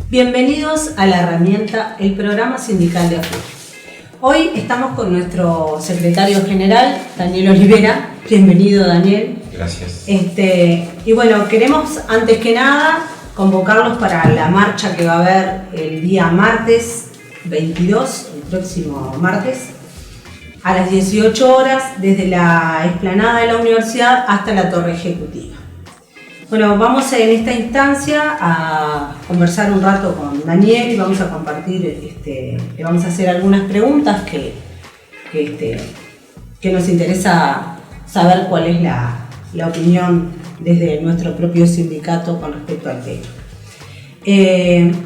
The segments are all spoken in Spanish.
Bienvenidos a La Herramienta, el programa sindical de AFUR. Hoy estamos con nuestro secretario general, Daniel Olivera. Bienvenido, Daniel. Gracias. Y bueno, queremos antes que nada convocarlos para la marcha que va a haber el día martes 22, el próximo martes, a las 18 horas, desde la explanada de la universidad hasta la torre ejecutiva. Bueno, vamos en esta instancia a conversar un rato con Daniel y vamos a compartir, le vamos a hacer algunas preguntas que nos interesa saber cuál es la opinión desde nuestro propio sindicato con respecto al tema.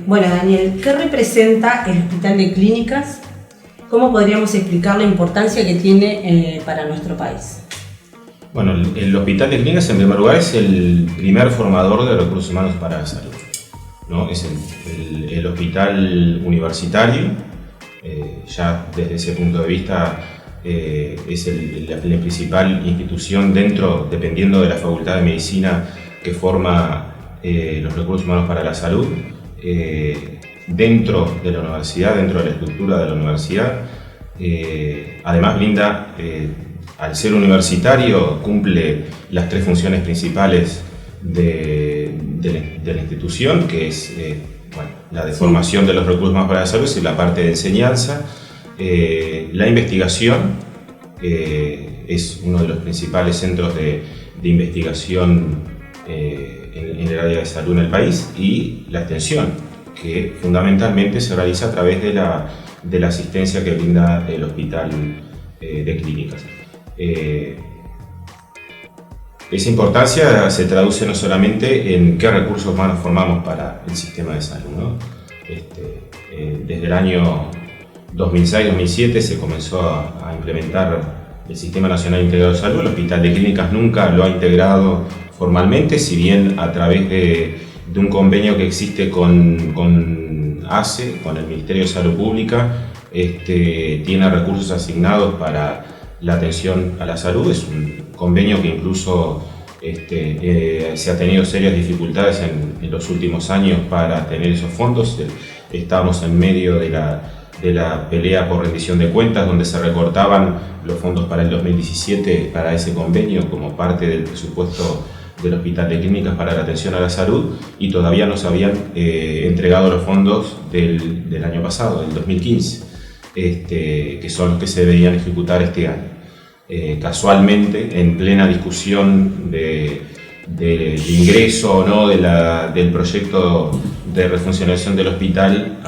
Bueno, Daniel, ¿qué representa el Hospital de Clínicas? ¿Cómo podríamos explicar la importancia que tiene para nuestro país? Bueno, el Hospital de Clínicas, en primer lugar, es el primer formador de recursos humanos para la salud, ¿no? Es el hospital universitario, ya desde ese punto de vista es la principal institución dependiendo de la Facultad de Medicina que forma los recursos humanos para la salud, dentro de la universidad, dentro de la estructura de la universidad. Además brinda, al ser universitario, cumple las tres funciones principales de la institución, que es la de formación de los recursos humanos para la salud, es la parte de enseñanza. La investigación es uno de los principales centros de investigación en el área de salud en el país, y la extensión, que fundamentalmente se realiza a través de la asistencia que brinda el Hospital de Clínicas. Esa importancia se traduce no solamente en qué recursos humanos formamos para el sistema de salud, ¿no? Desde el año 2006-2007 se comenzó a implementar el Sistema Nacional Integrado de Salud. El Hospital de Clínicas nunca lo ha integrado formalmente, si bien a través de un convenio que existe con ACE, con el Ministerio de Salud Pública, tiene recursos asignados para la atención a la salud. Es un convenio que incluso se ha tenido serias dificultades en los últimos años para tener esos fondos. Estábamos en medio de la pelea por rendición de cuentas, donde se recortaban los fondos para el 2017 para ese convenio como parte del presupuesto del Hospital de Clínicas para la atención a la salud, y todavía no se habían entregado los fondos del año pasado, del 2015, que son los que se deberían ejecutar este año. Casualmente, en plena discusión del ingreso o no del proyecto de refuncionalización del hospital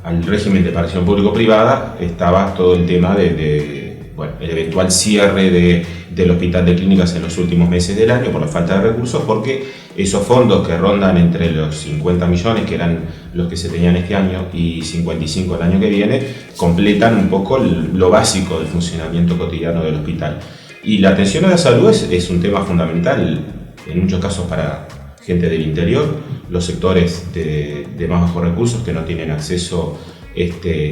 al régimen de participación público-privada, estaba todo el tema el eventual cierre del Hospital de Clínicas en los últimos meses del año por la falta de recursos, porque esos fondos que rondan entre los 50 millones, que eran los que se tenían este año, y 55 el año que viene, completan un poco lo básico del funcionamiento cotidiano del hospital. Y la atención a la salud es un tema fundamental, en muchos casos para gente del interior, los sectores de más bajos recursos que no tienen acceso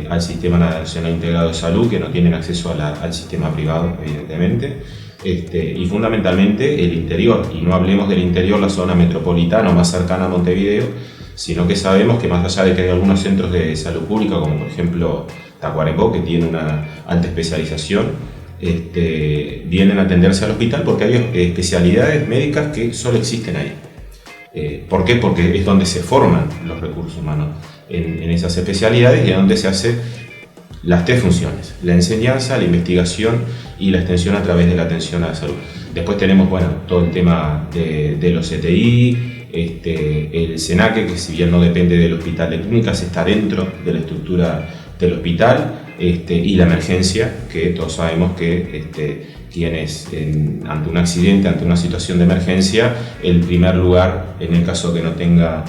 al Sistema Nacional Integrado de Salud, que no tienen acceso al sistema privado, evidentemente, y fundamentalmente el interior. Y no hablemos del interior, la zona metropolitana o más cercana a Montevideo, sino que sabemos que más allá de que hay algunos centros de salud pública, como por ejemplo Tacuarembó, que tiene una alta especialización, vienen a atenderse al hospital porque hay especialidades médicas que solo existen ahí. ¿Por qué? Porque es donde se forman los recursos humanos en esas especialidades, y es donde se hacen las tres funciones: la enseñanza, la investigación y la extensión a través de la atención a la salud. Después tenemos todo el tema de los CTI, el SENACE, que si bien no depende del Hospital de Clínicas, está dentro de la estructura del hospital, y la emergencia, que todos sabemos que quienes ante un accidente, ante una situación de emergencia, el primer lugar, en el caso que no tenga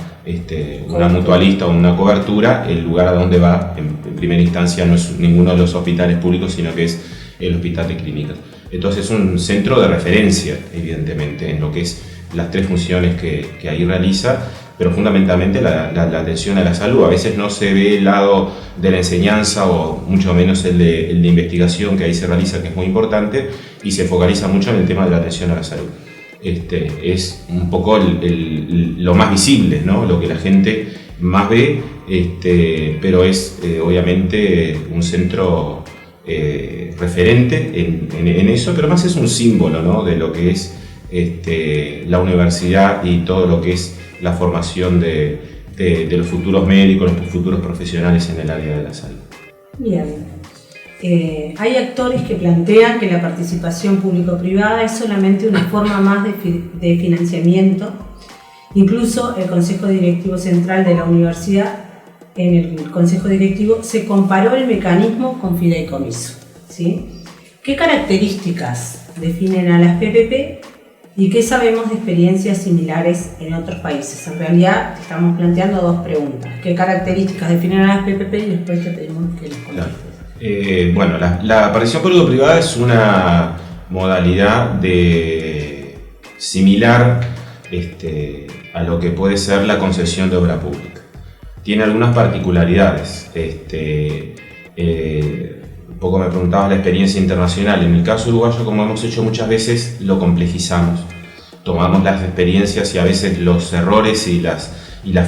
una mutualista o una cobertura, el lugar a donde va en primera instancia no es ninguno de los hospitales públicos, sino que es el Hospital de Clínicas. Entonces es un centro de referencia, evidentemente, en lo que es las tres funciones que ahí realiza, pero fundamentalmente la atención a la salud. A veces no se ve el lado de la enseñanza, o mucho menos el de investigación que ahí se realiza, que es muy importante, y se focaliza mucho en el tema de la atención a la salud. es un poco lo más visible, ¿no? Lo que la gente más ve, pero es obviamente un centro referente en eso, pero más es un símbolo, ¿no? De lo que es la universidad y todo lo que es la formación de los futuros médicos, los futuros profesionales en el área de la salud. Bien. Hay actores que plantean que la participación público-privada es solamente una forma más de financiamiento. Incluso el Consejo Directivo Central de la Universidad, en el Consejo Directivo, se comparó el mecanismo con fideicomiso, ¿sí? ¿Qué características definen a las PPP y qué sabemos de experiencias similares en otros países? En realidad estamos planteando dos preguntas. ¿Qué características definen a las PPP? Y después te pedimos que las contestes. Bueno, la participación público-privada es una modalidad similar a lo que puede ser la concesión de obra pública. Tiene algunas particularidades. Un poco me preguntabas la experiencia internacional. En el caso uruguayo, como hemos hecho muchas veces, lo complejizamos. Tomamos las experiencias y a veces los errores y las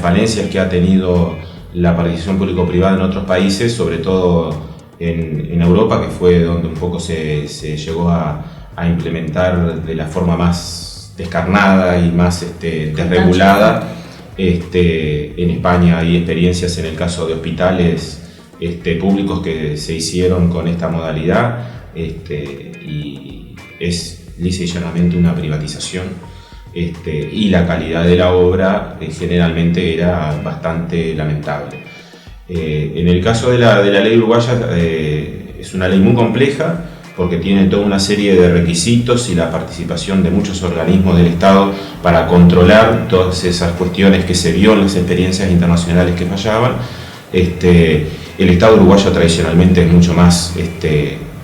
falencias que ha tenido la participación público-privada en otros países, sobre todo en Europa, que fue donde un poco se llegó a implementar de la forma más descarnada y más desregulada. En España hay experiencias en el caso de hospitales públicos que se hicieron con esta modalidad, y es lisa y llanamente una privatización, y la calidad de la obra generalmente era bastante lamentable. En el caso de la ley uruguaya, es una ley muy compleja porque tiene toda una serie de requisitos y la participación de muchos organismos del Estado para controlar todas esas cuestiones que se vio en las experiencias internacionales que fallaban. El Estado uruguayo tradicionalmente es mucho más,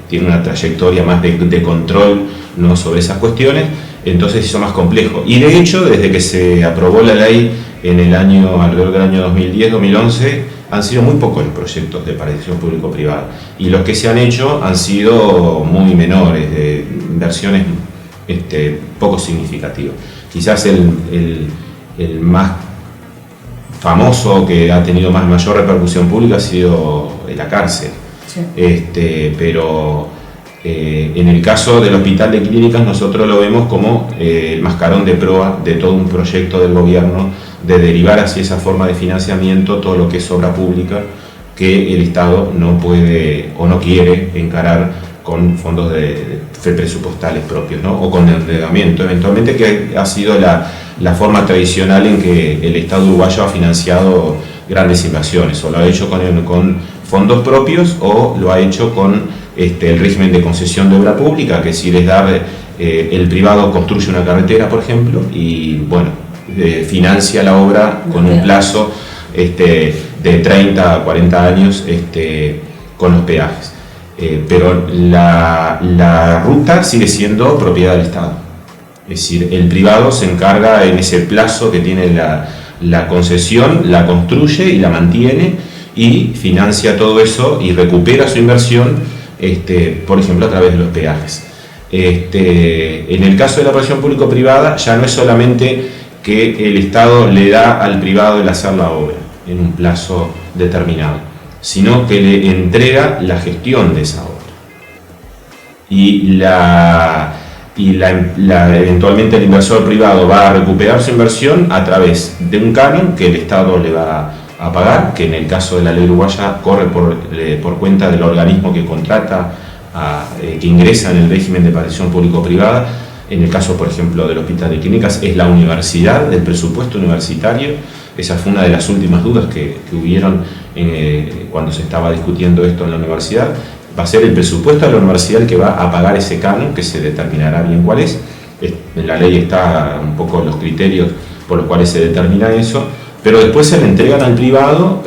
tiene una trayectoria más de control, ¿no?, sobre esas cuestiones, entonces hizo más complejo. Y de hecho, desde que se aprobó la ley alrededor del año 2010-2011, han sido muy pocos los proyectos de participación público-privada, y los que se han hecho han sido muy menores, de inversiones poco significativas. Quizás el más famoso, que ha tenido mayor repercusión pública, ha sido la cárcel. Sí. Pero en el caso del Hospital de Clínicas, nosotros lo vemos como el mascarón de proa de todo un proyecto del gobierno de derivar hacia esa forma de financiamiento todo lo que es obra pública que el Estado no puede o no quiere encarar con fondos presupuestales propios, ¿no?, o con endeudamiento, eventualmente, que ha sido la forma tradicional en que el Estado uruguayo ha financiado grandes inversiones, o lo ha hecho con fondos propios o lo ha hecho con el régimen de concesión de obra pública, que si es dar, el privado construye una carretera, por ejemplo, y bueno, financia la obra con un plazo de 30 a 40 años con los peajes. Pero la ruta sigue siendo propiedad del Estado. Es decir, el privado se encarga en ese plazo que tiene la concesión, la construye y la mantiene y financia todo eso y recupera su inversión, por ejemplo, a través de los peajes. En el caso de la participación público-privada, ya no es solamente que el Estado le da al privado el hacer la obra en un plazo determinado, sino que le entrega la gestión de esa obra. Y eventualmente el inversor privado va a recuperar su inversión a través de un canon que el Estado le va a pagar, que en el caso de la ley uruguaya corre por cuenta del organismo que contrata, que ingresa en el régimen de participación público-privada. En el caso, por ejemplo, del Hospital de Clínicas, es la universidad, del presupuesto universitario. Esa fue una de las últimas dudas que hubieron cuando se estaba discutiendo esto en la universidad. Va a ser el presupuesto de la universidad el que va a pagar ese canon, que se determinará bien cuál es. En la ley está un poco los criterios por los cuales se determina eso, pero después se le entregan al privado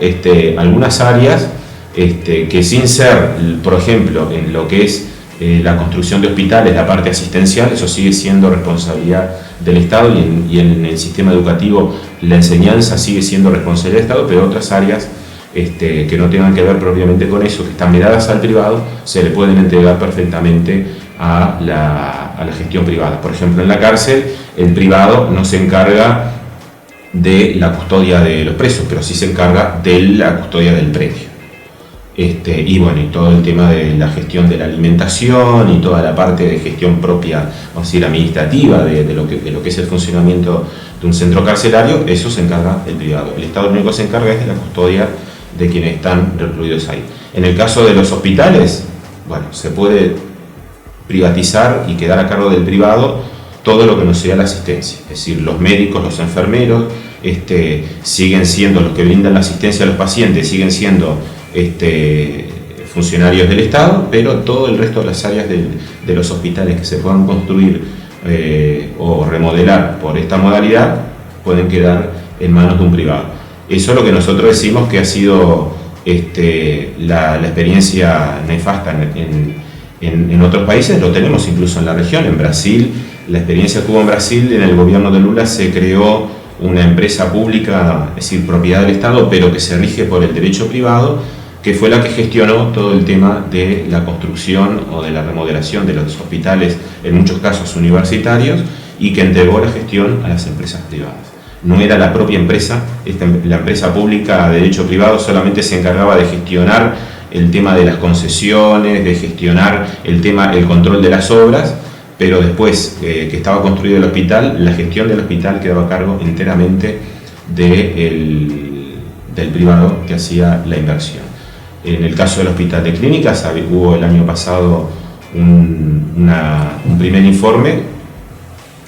algunas áreas que, sin ser, por ejemplo, en lo que es la construcción de hospitales, la parte asistencial, eso sigue siendo responsabilidad del Estado, y en el sistema educativo la enseñanza sigue siendo responsabilidad del Estado, pero otras áreas que no tengan que ver propiamente con eso, que están miradas al privado, se le pueden entregar perfectamente a a la gestión privada. Por ejemplo, en la cárcel, el privado no se encarga de la custodia de los presos, pero sí se encarga de la custodia del predio. Y bueno, y todo el tema de la gestión de la alimentación y toda la parte de gestión propia, vamos a decir, administrativa de lo que es el funcionamiento de un centro carcelario, eso se encarga el privado. El Estado lo único que se encarga es de la custodia de quienes están recluidos ahí. En el caso de los hospitales, bueno, se puede privatizar y quedar a cargo del privado todo lo que no sea la asistencia, es decir, los médicos, los enfermeros, siguen siendo los que brindan la asistencia a los pacientes, siguen siendo funcionarios del Estado, pero todo el resto de las áreas de los hospitales que se puedan construir o remodelar por esta modalidad pueden quedar en manos de un privado. Eso es lo que nosotros decimos que ha sido la experiencia nefasta en otros países. Lo tenemos incluso en la región, en Brasil. La experiencia que hubo en Brasil, en el gobierno de Lula se creó una empresa pública, es decir, propiedad del Estado, pero que se rige por el derecho privado, que fue la que gestionó todo el tema de la construcción o de la remodelación de los hospitales, en muchos casos universitarios, y que entregó la gestión a las empresas privadas. No era la propia empresa, la empresa pública de derecho privado solamente se encargaba de gestionar el tema de las concesiones, de gestionar el control de las obras, pero después que estaba construido el hospital, la gestión del hospital quedaba a cargo enteramente del privado que hacía la inversión. En el caso del Hospital de Clínicas, hubo el año pasado un primer informe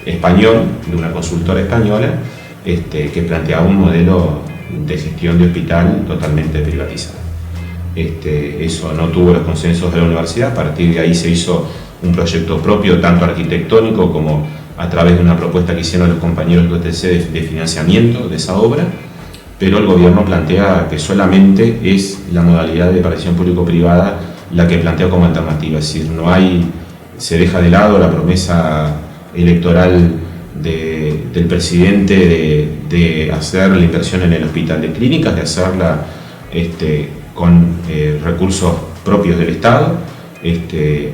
español, de una consultora española, que planteaba un modelo de gestión de hospital totalmente privatizado. Eso no tuvo los consensos de la universidad, a partir de ahí se hizo un proyecto propio, tanto arquitectónico como a través de una propuesta que hicieron los compañeros de OTC de financiamiento de esa obra, pero el gobierno plantea que solamente es la modalidad de participación público-privada la que plantea como alternativa, es decir, se deja de lado la promesa electoral del presidente de hacer la inversión en el Hospital de Clínicas, de hacerla con recursos propios del Estado.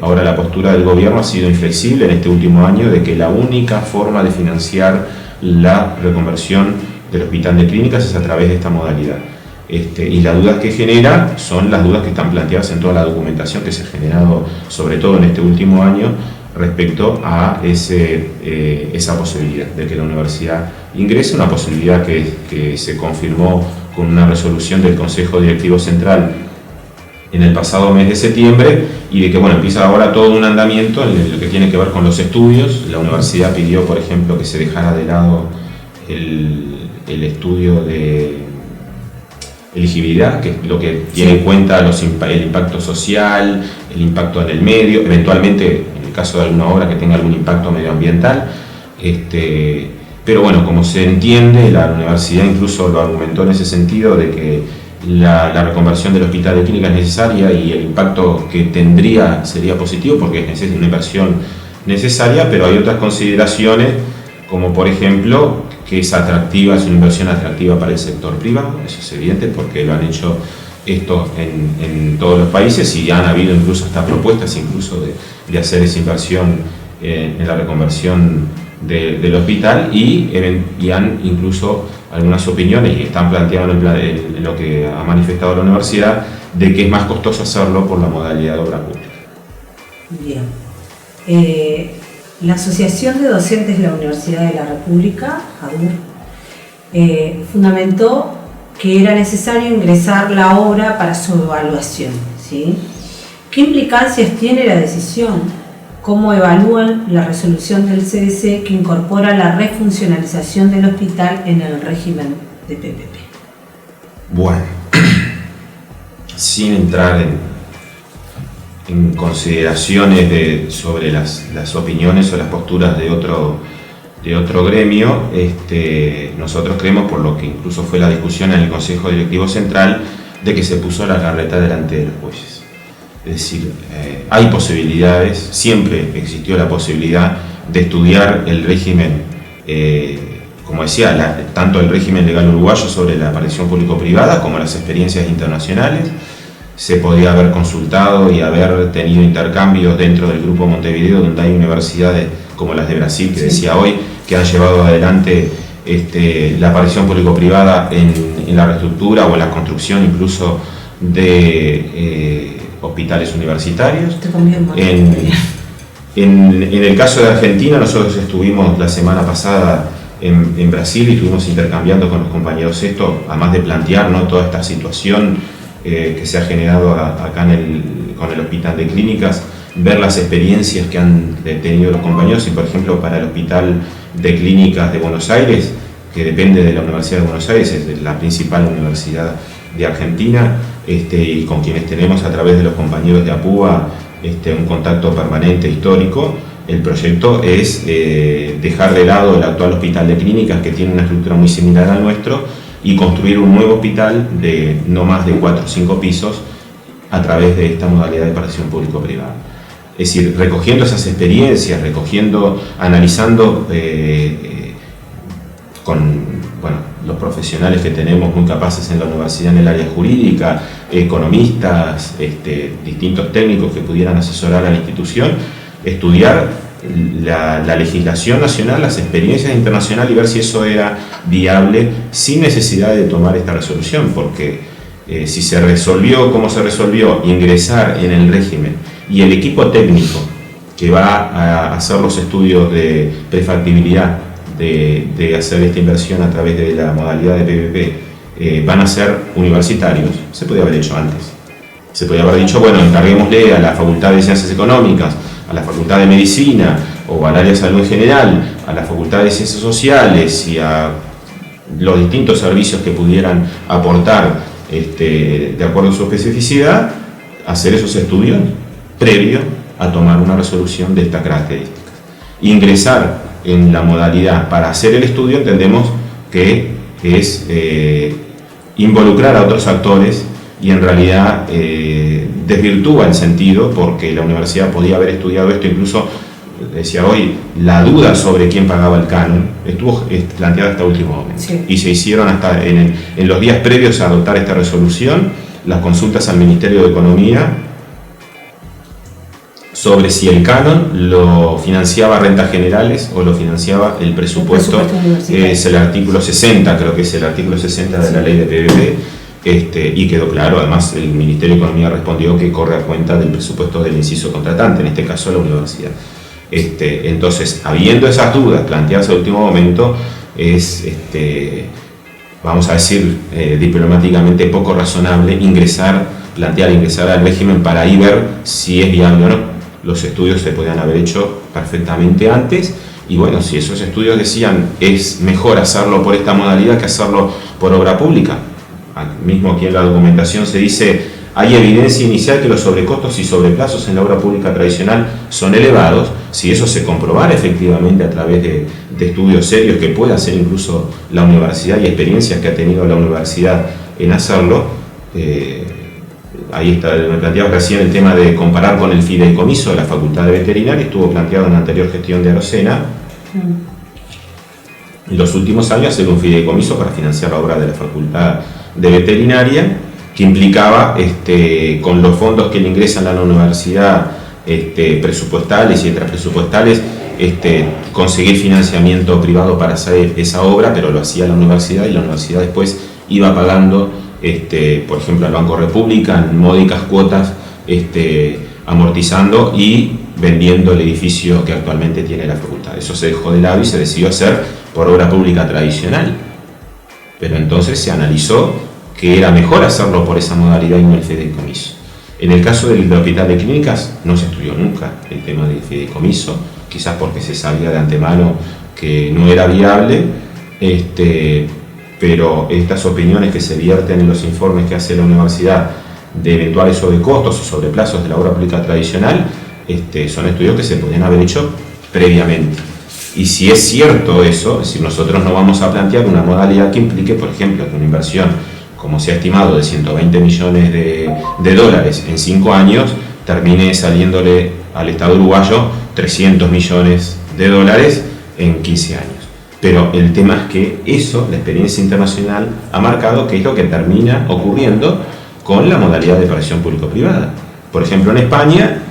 Ahora la postura del gobierno ha sido inflexible en este último año de que la única forma de financiar la reconversión del Hospital de Clínicas es a través de esta modalidad. Y las dudas que genera son las dudas que están planteadas en toda la documentación que se ha generado, sobre todo en este último año, respecto a esa posibilidad de que la universidad ingrese, una posibilidad que se confirmó con una resolución del Consejo Directivo Central en el pasado mes de septiembre, y de que empieza ahora todo un andamiento en lo que tiene que ver con los estudios. La universidad pidió, por ejemplo, que se dejara de lado el estudio de elegibilidad, que es lo que tiene en cuenta el impacto social, el impacto en el medio, eventualmente en el caso de alguna obra que tenga algún impacto medioambiental. Pero como se entiende, la universidad incluso lo argumentó en ese sentido, de que la reconversión del Hospital de Clínicas es necesaria y el impacto que tendría sería positivo porque es una inversión necesaria, pero hay otras consideraciones, como por ejemplo que es una inversión atractiva para el sector privado. Eso es evidente porque lo han hecho esto en todos los países, y han habido incluso hasta propuestas incluso de hacer esa inversión en la reconversión del hospital, y han incluso algunas opiniones, y están planteadas en lo que ha manifestado la universidad, de que es más costoso hacerlo por la modalidad de obra pública. Bien. La Asociación de Docentes de la Universidad de la República, ADUR, fundamentó que era necesario ingresar la obra para su evaluación, ¿sí? ¿Qué implicancias tiene la decisión? ¿Cómo evalúan la resolución del CDC que incorpora la refuncionalización del hospital en el régimen de PPP? Bueno, sin entrar en consideraciones sobre las opiniones o las posturas de otro gremio, nosotros creemos, por lo que incluso fue la discusión en el Consejo Directivo Central, de que se puso la carreta delante de los bueyes. Es decir, hay posibilidades, siempre existió la posibilidad de estudiar el régimen, como decía, tanto el régimen legal uruguayo sobre la participación público-privada como las experiencias internacionales. se podía haber consultado y haber tenido intercambios dentro del Grupo Montevideo, donde hay universidades como las de Brasil, que decía hoy, que han llevado adelante la aparición público-privada en la reestructura o en la construcción incluso de hospitales universitarios. En el caso de Argentina, nosotros estuvimos la semana pasada en Brasil y estuvimos intercambiando con los compañeros esto, además de plantear, ¿no?, toda esta situación que se ha generado acá con el Hospital de Clínicas, ver las experiencias que han tenido los compañeros y, por ejemplo, para el Hospital de Clínicas de Buenos Aires, que depende de la Universidad de Buenos Aires, es la principal universidad de Argentina, y con quienes tenemos a través de los compañeros de APUA un contacto permanente histórico. El proyecto es dejar de lado el actual Hospital de Clínicas, que tiene una estructura muy similar al nuestro, y construir un nuevo hospital de no más de 4 o 5 pisos a través de esta modalidad de participación público-privada. Es decir, recogiendo esas experiencias, analizando con los profesionales que tenemos muy capaces en la universidad en el área jurídica, economistas, distintos técnicos que pudieran asesorar a la institución, estudiar la legislación nacional, las experiencias internacionales y ver si eso era viable sin necesidad de tomar esta resolución, porque si se resolvió como se resolvió, ingresar en el régimen y el equipo técnico que va a hacer los estudios de prefactibilidad de hacer esta inversión a través de la modalidad de PPP van a ser universitarios, se podía haber hecho antes. Se podía haber dicho, bueno, encarguémosle a la Facultad de Ciencias Económicas, a la Facultad de Medicina o al área de Salud en general, a la Facultad de Ciencias Sociales y a los distintos servicios que pudieran aportar de acuerdo a su especificidad, hacer esos estudios previo a tomar una resolución de estas características. Ingresar en la modalidad para hacer el estudio entendemos que es involucrar a otros actores y en realidad desvirtúa el sentido, porque la universidad podía haber estudiado esto, incluso decía hoy, la duda sobre quién pagaba el canon estuvo planteada hasta último momento, sí. Y se hicieron hasta en los días previos a adoptar esta resolución las consultas al Ministerio de Economía sobre si el canon lo financiaba rentas generales o lo financiaba el presupuesto es el artículo 60, creo que es el artículo 60 de la ley de PPP, y quedó claro. Además, el Ministerio de Economía respondió que corre a cuenta del presupuesto del inciso contratante, en este caso la universidad. Entonces, habiendo esas dudas planteadas al último momento, es, vamos a decir diplomáticamente, poco razonable plantear ingresar al régimen para ahí ver si es viable o no. Los estudios se podían haber hecho perfectamente antes, y bueno, si esos estudios decían es mejor hacerlo por esta modalidad que hacerlo por obra pública. Mismo aquí en la documentación se dice, hay evidencia inicial que los sobrecostos y sobreplazos en la obra pública tradicional son elevados. Si eso se comprobara efectivamente a través de estudios serios que pueda hacer incluso la universidad y experiencias que ha tenido la universidad en hacerlo, ahí está, me planteaba recién el tema de comparar con el fideicomiso de la Facultad de Veterinaria, estuvo planteado en la anterior gestión de Arocena. En los últimos años hacer un fideicomiso para financiar la obra de la Facultad de Veterinaria, que implicaba con los fondos que le ingresan a la universidad, presupuestales y extrapresupuestales, conseguir financiamiento privado para hacer esa obra, pero lo hacía la universidad y la universidad después iba pagando, por ejemplo, al Banco República en módicas cuotas, amortizando y vendiendo el edificio que actualmente tiene la facultad. Eso se dejó de lado y se decidió hacer por obra pública tradicional. Pero entonces se analizó que era mejor hacerlo por esa modalidad y no el fideicomiso. En el caso del Hospital de Clínicas no se estudió nunca el tema del fideicomiso, quizás porque se sabía de antemano que no era viable, pero estas opiniones que se vierten en los informes que hace la universidad de eventuales sobrecostos o sobreplazos de la obra pública tradicional, son estudios que se podían haber hecho previamente. Y si es cierto eso, es decir, nosotros no vamos a plantear una modalidad que implique, por ejemplo, que una inversión, como se ha estimado, de 120 millones de dólares en 5 años, termine saliéndole al Estado uruguayo 300 millones de dólares en 15 años. Pero el tema es que eso, la experiencia internacional, ha marcado que es lo que termina ocurriendo con la modalidad de operación público-privada. Por ejemplo, en España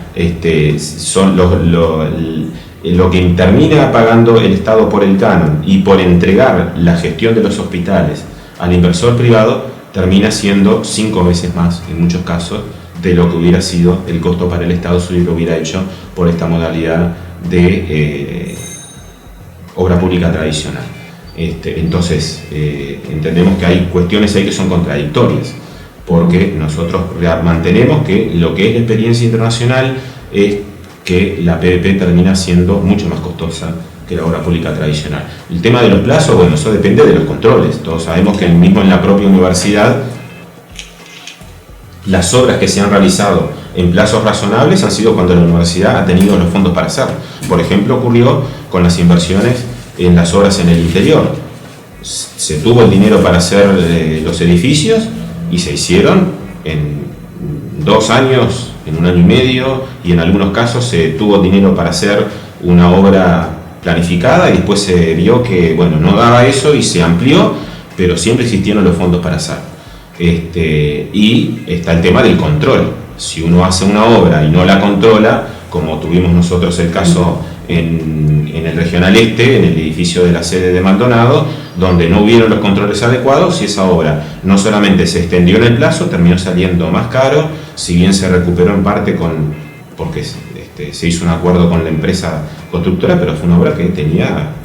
son lo que termina pagando el Estado por el canon y por entregar la gestión de los hospitales al inversor privado termina siendo 5 veces más, en muchos casos, de lo que hubiera sido el costo para el Estado si lo hubiera hecho por esta modalidad de obra pública tradicional. Entonces, entendemos que hay cuestiones ahí que son contradictorias, porque nosotros mantenemos que lo que es la experiencia internacional es que la PPP termina siendo mucho más costosa que la obra pública tradicional. El tema de los plazos, bueno, eso depende de los controles. Todos sabemos que mismo en la propia universidad, las obras que se han realizado en plazos razonables han sido cuando la universidad ha tenido los fondos para hacerlo. Por ejemplo, ocurrió con las inversiones en las obras en el interior. Se tuvo el dinero para hacer los edificios y se hicieron en 2 años, en 1 año y medio, y en algunos casos se tuvo dinero para hacer una obra planificada y después se vio que bueno, no daba eso y se amplió, pero siempre existieron los fondos para hacer. Y está el tema del control. Si uno hace una obra y no la controla, como tuvimos nosotros el caso en el Regional Este, en el edificio de la sede de Maldonado, donde no hubieron los controles adecuados y esa obra no solamente se extendió en el plazo, terminó saliendo más caro, si bien se recuperó en parte porque se hizo un acuerdo con la empresa constructora, pero fue una obra que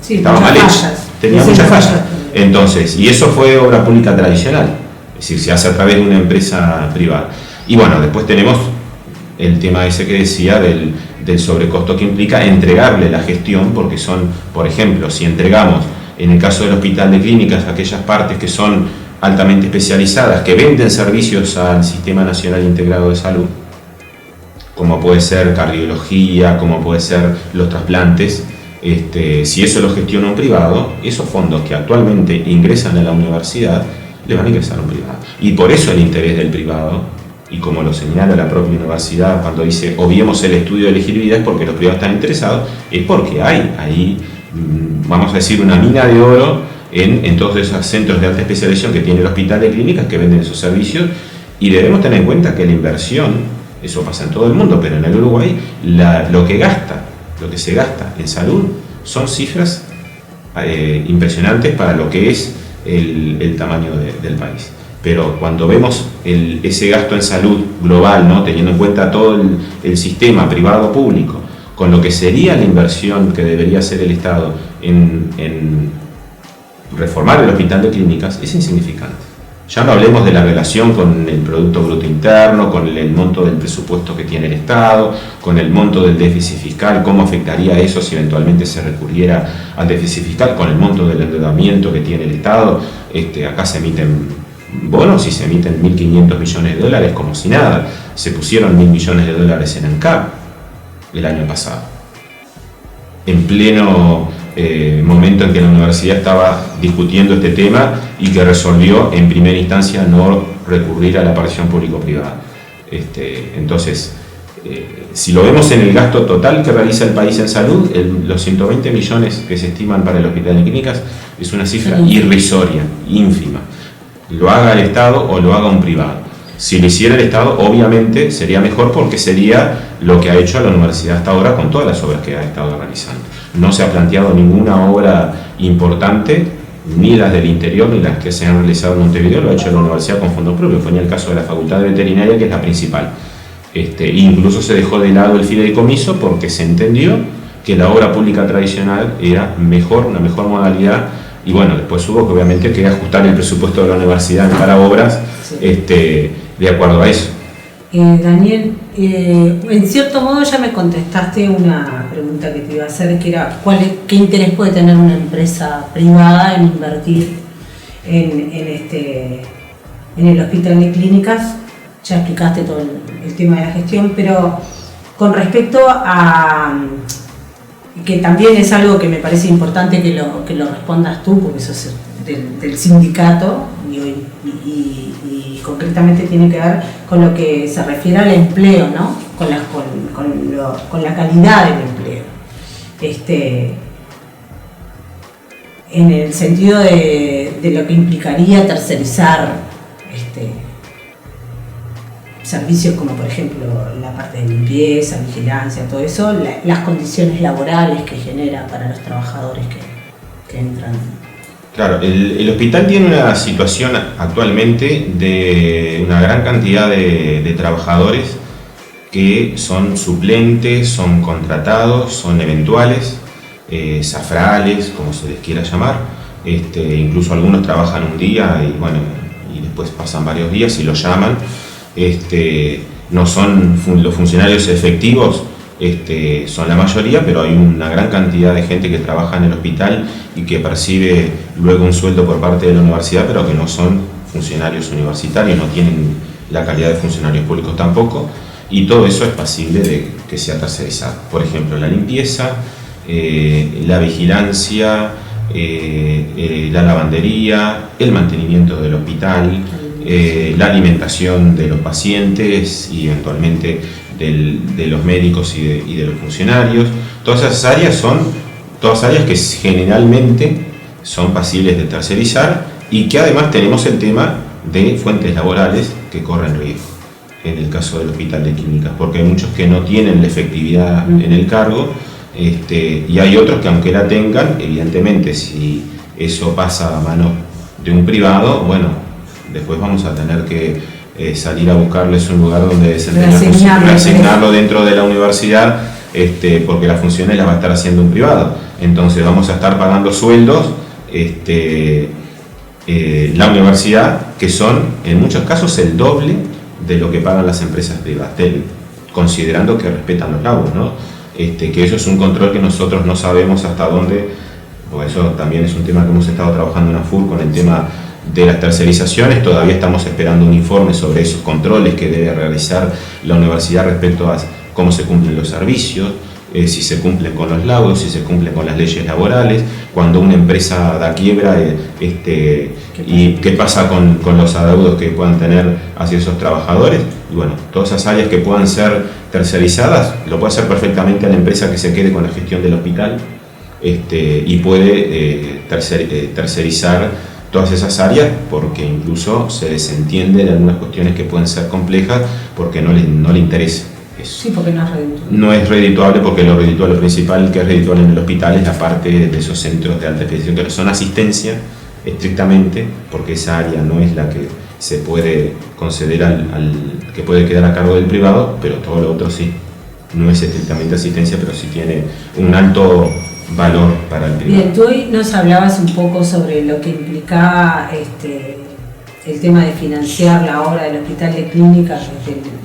estaba mal hecha, tenía muchas fallas. Entonces, y eso fue obra pública tradicional, es decir, se hace a través de una empresa privada. Y bueno, después tenemos el tema ese que decía del sobrecosto que implica entregarle la gestión, porque son, por ejemplo, si entregamos, en el caso del Hospital de Clínicas, aquellas partes que son altamente especializadas, que venden servicios al Sistema Nacional Integrado de Salud, como puede ser cardiología, como puede ser los trasplantes, si eso lo gestiona un privado, esos fondos que actualmente ingresan a la universidad, le van a ingresar a un privado. Y por eso el interés del privado, y como lo señala la propia universidad cuando dice obviemos el estudio de elegibilidad, es porque los privados están interesados, es porque hay ahí, vamos a decir, una mina de oro en todos esos centros de alta especialización que tiene el Hospital de Clínicas que venden esos servicios, y debemos tener en cuenta que la inversión, eso pasa en todo el mundo, pero en el Uruguay lo que se gasta en salud son cifras impresionantes para lo que es el tamaño del país. Pero cuando vemos ese gasto en salud global, ¿no?, teniendo en cuenta todo el sistema privado-público, con lo que sería la inversión que debería hacer el Estado en reformar el Hospital de Clínicas, es insignificante. Ya no hablemos de la relación con el Producto Bruto Interno, con el monto del presupuesto que tiene el Estado, con el monto del déficit fiscal, cómo afectaría eso si eventualmente se recurriera al déficit fiscal, con el monto del endeudamiento que tiene el Estado. Acá se emiten bonos y se emiten 1.500 millones de dólares como si nada. Se pusieron 1.000 millones de dólares en ANCAP el año pasado, en pleno momento en que la universidad estaba discutiendo este tema y que resolvió en primera instancia no recurrir a la participación público-privada. Entonces, si lo vemos en el gasto total que realiza el país en salud, los 120 millones que se estiman para el Hospital de Clínicas es una cifra irrisoria, ínfima. Lo haga el Estado o lo haga un privado. Si lo hiciera el Estado, obviamente sería mejor, porque sería lo que ha hecho la universidad hasta ahora con todas las obras que ha estado realizando. No se ha planteado ninguna obra importante, ni las del interior ni las que se han realizado en Montevideo, lo ha hecho la universidad con fondos propios. Fue en el caso de la Facultad de Veterinaria, que es la principal. Incluso se dejó de lado el fideicomiso porque se entendió que la obra pública tradicional era mejor, una mejor modalidad. Y bueno, después hubo que obviamente que ajustar el presupuesto de la universidad para obras, sí, de acuerdo a eso. Daniel, en cierto modo ya me contestaste una pregunta que te iba a hacer, que era ¿qué interés puede tener una empresa privada en invertir en el Hospital de Clínicas? Ya explicaste todo el tema de la gestión, pero con respecto a que también es algo que me parece importante que lo respondas tú, porque sos del sindicato y concretamente tiene que ver con lo que se refiere al empleo, ¿no? Con la calidad del empleo. En el sentido de lo que implicaría tercerizar servicios como por ejemplo la parte de limpieza, vigilancia, todo eso, las condiciones laborales que genera para los trabajadores que entran. Claro, el hospital tiene una situación actualmente de una gran cantidad de trabajadores que son suplentes, son contratados, son eventuales, zafrales, como se les quiera llamar. Incluso algunos trabajan un día y después pasan varios días y los llaman. No son los funcionarios efectivos, son la mayoría, pero hay una gran cantidad de gente que trabaja en el hospital y que percibe luego un sueldo por parte de la universidad, pero que no son funcionarios universitarios, no tienen la calidad de funcionarios públicos tampoco, y todo eso es pasible de que sea tercerizado. Por ejemplo, la limpieza, la vigilancia, la lavandería, el mantenimiento del hospital, la alimentación de los pacientes y eventualmente de los médicos y de los funcionarios. Todas esas áreas son todas áreas que generalmente son pasibles de tercerizar y que además tenemos el tema de fuentes laborales que corren riesgo en el caso del hospital de clínicas, porque hay muchos que no tienen la efectividad en el cargo, y hay otros que aunque la tengan, evidentemente si eso pasa a manos de un privado, bueno, después vamos a tener que salir a buscarles un lugar donde reasignarlo dentro de la universidad, porque las funciones las va a estar haciendo un privado. Entonces vamos a estar pagando sueldos la universidad, que son en muchos casos el doble de lo que pagan las empresas privadas, considerando que respetan los laudos, ¿no? Que eso es un control que nosotros no sabemos hasta dónde, o eso también es un tema que hemos estado trabajando en AFUR con el tema de las tercerizaciones. Todavía estamos esperando un informe sobre esos controles que debe realizar la universidad respecto a cómo se cumplen los servicios, si se cumplen con los laudos, si se cumplen con las leyes laborales, cuando una empresa da quiebra, y qué pasa con los adeudos que puedan tener hacia esos trabajadores. Y bueno, todas esas áreas que puedan ser tercerizadas, lo puede hacer perfectamente la empresa que se quede con la gestión del hospital, y puede tercerizar todas esas áreas, porque incluso se desentiende de algunas cuestiones que pueden ser complejas porque no le interesa. Sí, porque no es redituable. No es redituable, porque lo principal que es redituable en el hospital es la parte de esos centros de alta especialización que son asistencia estrictamente, porque esa área no es la que se puede conceder que puede quedar a cargo del privado, pero todo lo otro sí. No es estrictamente asistencia, pero sí tiene un alto valor para el privado. Bien, tú hoy nos hablabas un poco sobre lo que implicaba el tema de financiar la obra del hospital de clínicas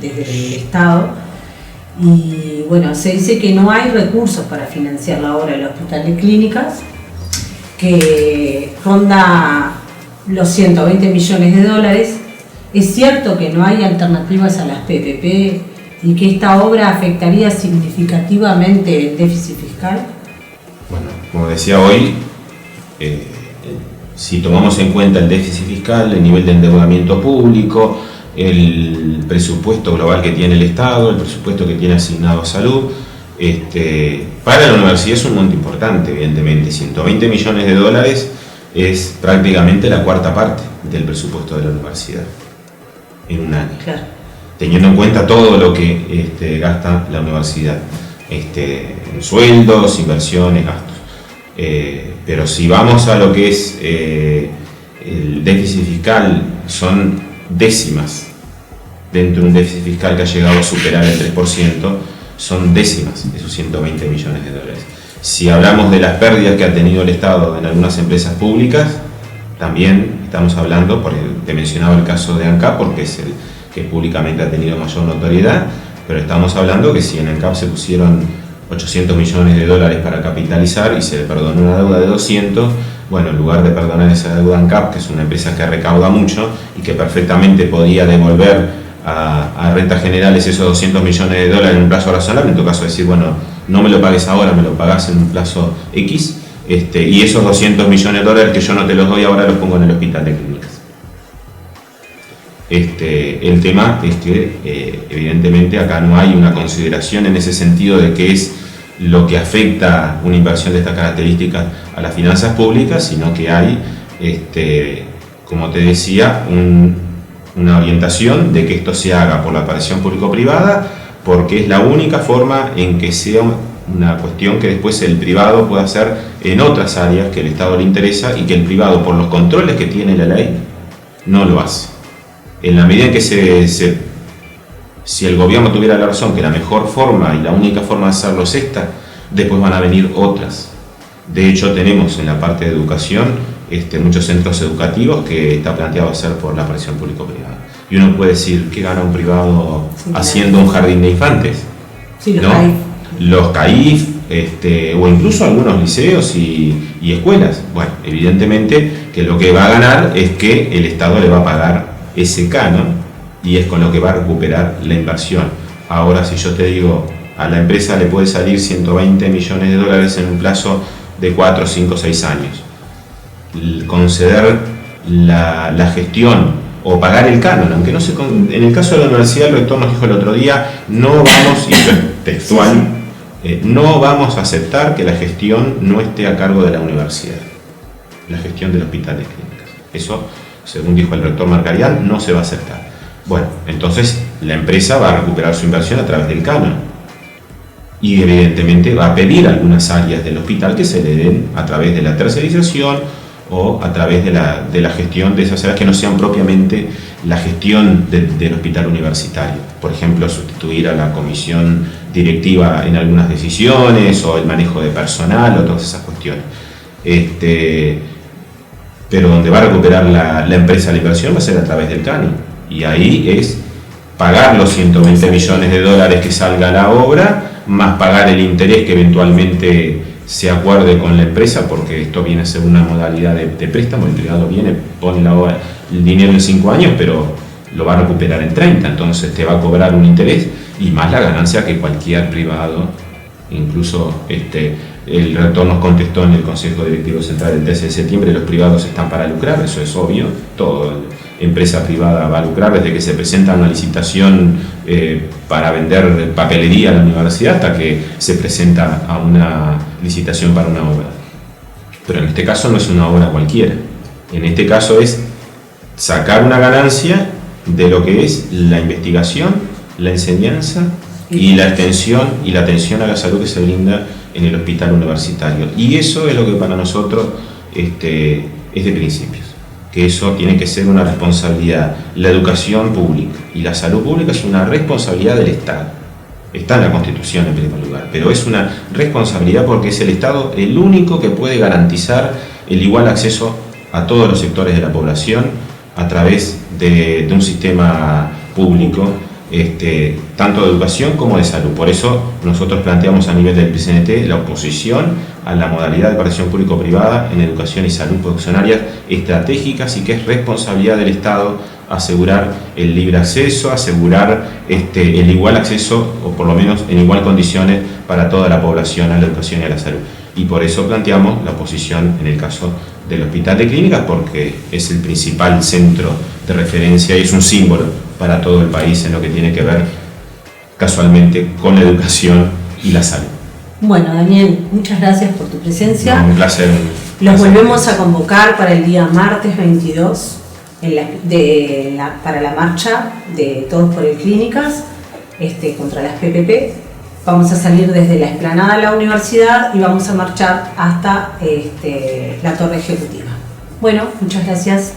desde el Estado. Y bueno, se dice que no hay recursos para financiar la obra del hospital de clínicas, que ronda los 120 millones de dólares. Es cierto que no hay alternativas a las PPP y que esta obra afectaría significativamente el déficit fiscal. Bueno, como decía hoy, si tomamos en cuenta el déficit fiscal, el nivel de endeudamiento público, el presupuesto global que tiene el Estado, el presupuesto que tiene asignado a salud, para la universidad es un monto importante, evidentemente. 120 millones de dólares es prácticamente la cuarta parte del presupuesto de la universidad en un año. Claro. Teniendo en cuenta todo lo que gasta la universidad, en sueldos, inversiones, gastos. Pero si vamos a lo que es el déficit fiscal, son décimas dentro de un déficit fiscal que ha llegado a superar el 3%, son décimas esos 120 millones de dólares. Si hablamos de las pérdidas que ha tenido el Estado en algunas empresas públicas, también estamos hablando, te mencionaba el caso de ANCAP porque es el que públicamente ha tenido mayor notoriedad, pero estamos hablando que si en ANCAP se pusieron 800 millones de dólares para capitalizar y se le perdonó una deuda de 200, bueno, en lugar de perdonar esa deuda ANCAP, que es una empresa que recauda mucho y que perfectamente podía devolver a rentas generales esos 200 millones de dólares en un plazo razonable, en tu caso decir, bueno, no me lo pagues ahora, me lo pagás en un plazo X, y esos 200 millones de dólares que yo no te los doy ahora los pongo en el hospital de clínicas. El tema es que evidentemente acá no hay una consideración en ese sentido de qué es lo que afecta una inversión de estas características a las finanzas públicas, sino que hay, como te decía, una orientación de que esto se haga por la participación público-privada, porque es la única forma en que sea una cuestión que después el privado pueda hacer en otras áreas que el Estado le interesa y que el privado, por los controles que tiene la ley, no lo hace. En la medida en que si el gobierno tuviera la razón que la mejor forma y la única forma de hacerlo es esta, después van a venir otras. De hecho, tenemos en la parte de educación muchos centros educativos que está planteado hacer por la participación público-privada. Y uno puede decir, ¿qué gana un privado haciendo un jardín de infantes? Sí, ¿no? Los CAIF, o incluso algunos liceos y escuelas. Bueno, evidentemente que lo que va a ganar es que el Estado le va a pagar ese canon y es con lo que va a recuperar la inversión. Ahora, si yo te digo, a la empresa le puede salir 120 millones de dólares en un plazo de 4, 5, 6 años. Conceder la gestión o pagar el canon, aunque no se en el caso de la universidad, el rector nos dijo el otro día, no vamos, y esto es textual, no vamos a aceptar que la gestión no esté a cargo de la universidad, la gestión del hospital de clínicas. Eso, según dijo el rector Marcarián, no se va a aceptar. Bueno, entonces la empresa va a recuperar su inversión a través del canon y evidentemente va a pedir algunas áreas del hospital que se le den a través de la tercerización o a través de la gestión de esas áreas que no sean propiamente la gestión del hospital universitario. Por ejemplo, sustituir a la comisión directiva en algunas decisiones o el manejo de personal o todas esas cuestiones. Pero donde va a recuperar la empresa la inversión va a ser a través del canon. Y ahí es pagar los 120 millones de dólares que salga la obra, más pagar el interés que eventualmente se acuerde con la empresa, porque esto viene a ser una modalidad de préstamo. El privado viene, pone el dinero en 5 años, pero lo va a recuperar en 30, entonces te va a cobrar un interés y más la ganancia que cualquier privado. Incluso el rector nos contestó en el Consejo Directivo Central el 13 de septiembre, los privados están para lucrar, eso es obvio, toda empresa privada va a lucrar desde que se presenta una licitación para vender papelería a la universidad hasta que se presenta a una licitación para una obra. Pero en este caso no es una obra cualquiera, en este caso es sacar una ganancia de lo que es la investigación, la enseñanza y la extensión y la atención a la salud que se brinda en el hospital universitario. Y eso es lo que para nosotros es de principios, que eso tiene que ser una responsabilidad. La educación pública y la salud pública es una responsabilidad del Estado. Está en la Constitución en primer lugar, pero es una responsabilidad porque es el Estado el único que puede garantizar el igual acceso a todos los sectores de la población a través de un sistema público, tanto de educación como de salud. Por eso nosotros planteamos a nivel del PCNT la oposición a la modalidad de participación público-privada en educación y salud, porque son áreas estratégicas y que es responsabilidad del Estado asegurar el libre acceso, asegurar el igual acceso, o por lo menos en igual condiciones para toda la población a la educación y a la salud. Y por eso planteamos la oposición en el caso del Hospital de Clínicas, porque es el principal centro de referencia y es un símbolo para todo el país en lo que tiene que ver casualmente con la educación y la salud. Bueno, Daniel, muchas gracias por tu presencia. Un placer. Los volvemos a convocar para el día martes 22 para la marcha de Todos por el Clínicas contra las PPP. Vamos a salir desde la explanada de la universidad y vamos a marchar hasta la torre ejecutiva. Bueno, muchas gracias.